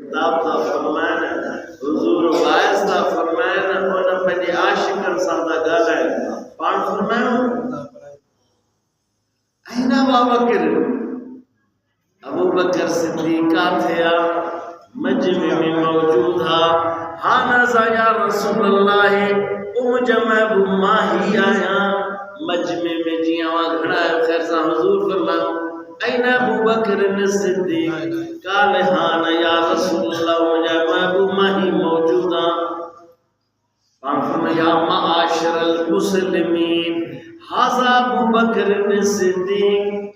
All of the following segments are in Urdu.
خطاب دا فرمائن حضور باعث دا فرمائن انہاں پنجے عاشقاں سان دا ڳالھائن پان فرمائن این ابو بکر صدیق تھیا مجمع میں موجود تھا ہانذا یا رسول اللہ جمع ماہی آیا مجمع میں جیاں گھڑا ہے خیر سا حضور فرماؤ این ابو بکر صدیق قال ہانا یا رسول اللہ جمع ماہی موجود فرمایا یا معاشر المسلمین حاضر ابو بکر صدیق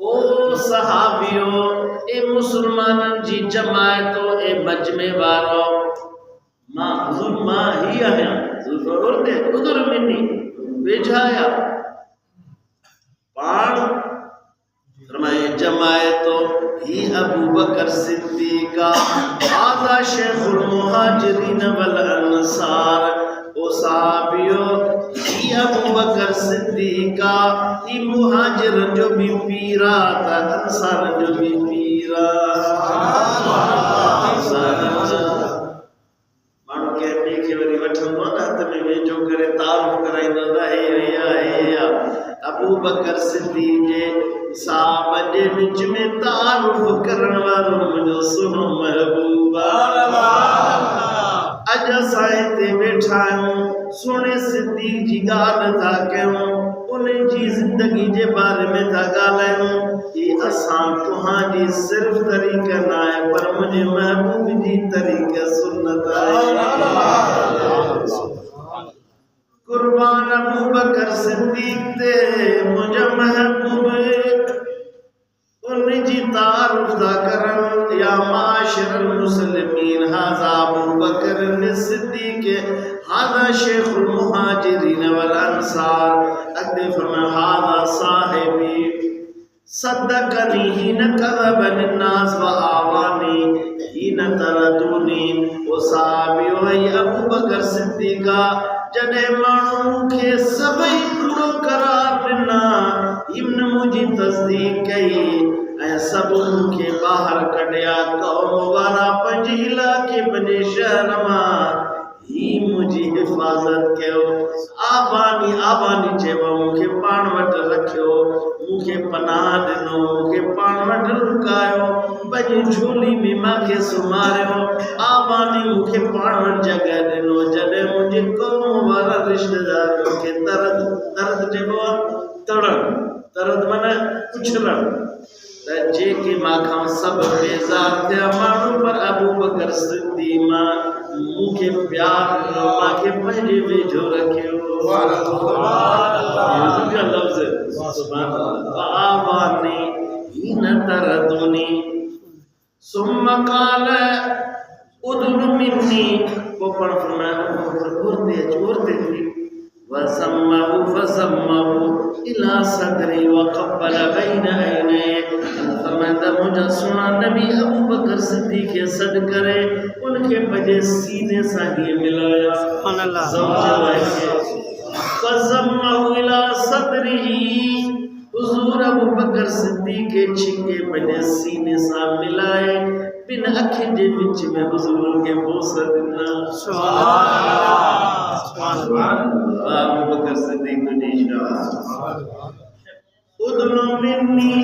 او صحابیوں اے مسلمانن جی جماعتو اے مجمع وارو ماں حضور ماں ہی آیا حضور دے ادھر منی بیجھایا پان فرمائے جماعتو ہی ابو بکر صدیقہ آدھا شیخ المہاجرین والانصار او صحابیو ہی ابو بکر صدیقہ ہی مہاجر جو بھی پیرا تا انصار جو بھی پیرا مانو کے پیکھے وری وٹھن دو نا تمہیں ویجو کرے تعارف کرائیں دا ہے ابو بکر صدیق جے صحابہ جے وچ میں تعارف کرن وارو مجھو سنو محبوبا اجا سائے تے بیٹھا ہوں سونے صدیق جی گال تھا کہوں انہیں جی زندگی جے بارے میں تھا گالیں یہ اسان توہاں جی صرف طریقہ نہ ہے پر مجھے محبوب جی طریقہ سنت آئے قربان ابو بکر صدیق تے مجھے محبوب انہیں جی تعارف دا کرن یا معاشر المسلمین حاضر ابو بکر صدیق حاضر شیخ المہاجرین والانصار اگدے فرمائے حاضر صاحبی صدقنی ہین کذبن الناس و آوانی ہین تردونی و صحابیو ای ابو بکر صدیقہ جنہیں مانوں کے سبئی کڑو قرار دینا ابن مجھے تصدیق کئی اے سب ان کے باہر کڑیا قوم وارا پنج علاقے بنے شہر ماں ہی مجھے حفاظت کیو آبانی چیوا مکھے پان وٹ رکھیو مکھے پناہ دنو مکھے پان وٹ رکایو بجی جھولی میں ماں کے سماریو آبانی مکھے پان وٹ جگہ دنو جڑے مجھے قوم وارا رشتہ دار مکھے درد چیوا ترد منہ اچھلن جے کے ماں سب بیزار تھے مانو پر ابو بکر صدیق ماں مکھے پیار ماں کے پہلے میں جو رکھے سبحان اللہ یہ لفظ ہے سبحان اللہ آوانی ہین تردونی ثم قال ادن منی وہ پڑھ فرمایا چھوڑتے تھی وَسَمَّهُ فَسَمَّهُ إِلَى صَدْرِي وَقَبَّلَ بَيْنَ عَيْنَيْهِ فرمایا مجھے سنا نبی ابو بکر صدیق کے صد کرے ان کے بجے سینے سے ہی ملایا سبحان اللہ فَسَمَّهُ إِلَى صَدْرِهِ حضور ابو بکر صدیق کے چھنگے بجے سینے سے ملائے بن اکھیں جے وچ میں حضور کے بوسہ دینا سبحان اللہ ابو بکر صدیق کو نیشہ ادنو منی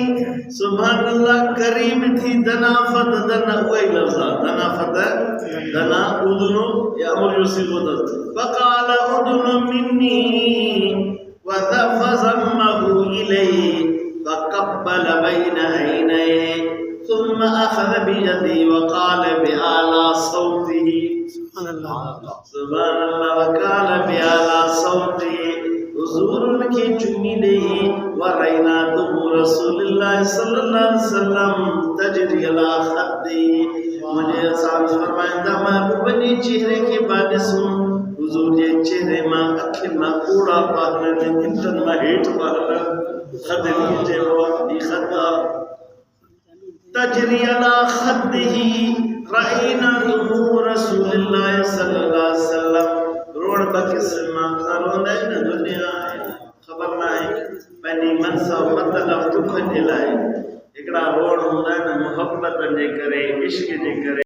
سبحان اللہ قریب تھی دنافت دنا وہی لفظہ دنافت دنا ادنو یا امر یوسف ادن فقال ادنو منی وَذَفَزَمَّهُ إِلَيْهِ فَقَبَّلَ بَيْنَ عَيْنَيْهِ ثم اخذ بيدي وقال بأعلى صوته سبحان الله وقال بأعلى صوته حضور کے چمی نہیں ورائنا دم رسول اللہ صلی اللہ علیہ وسلم تجری على خدی مجھے آسان فرمائندہ محبوب بنی چہرے کے بعد سن حضور یہ چہرے ماں اکھن ماں کوڑا پاہنے انتن ماں ہیٹ پاہنے خد لیجے وہ اپنی خدا تجری علی خده رأینا دمو رسول اللہ صلی اللہ علیہ وسلم روڑ بکس ماں کرو نہیں دنیا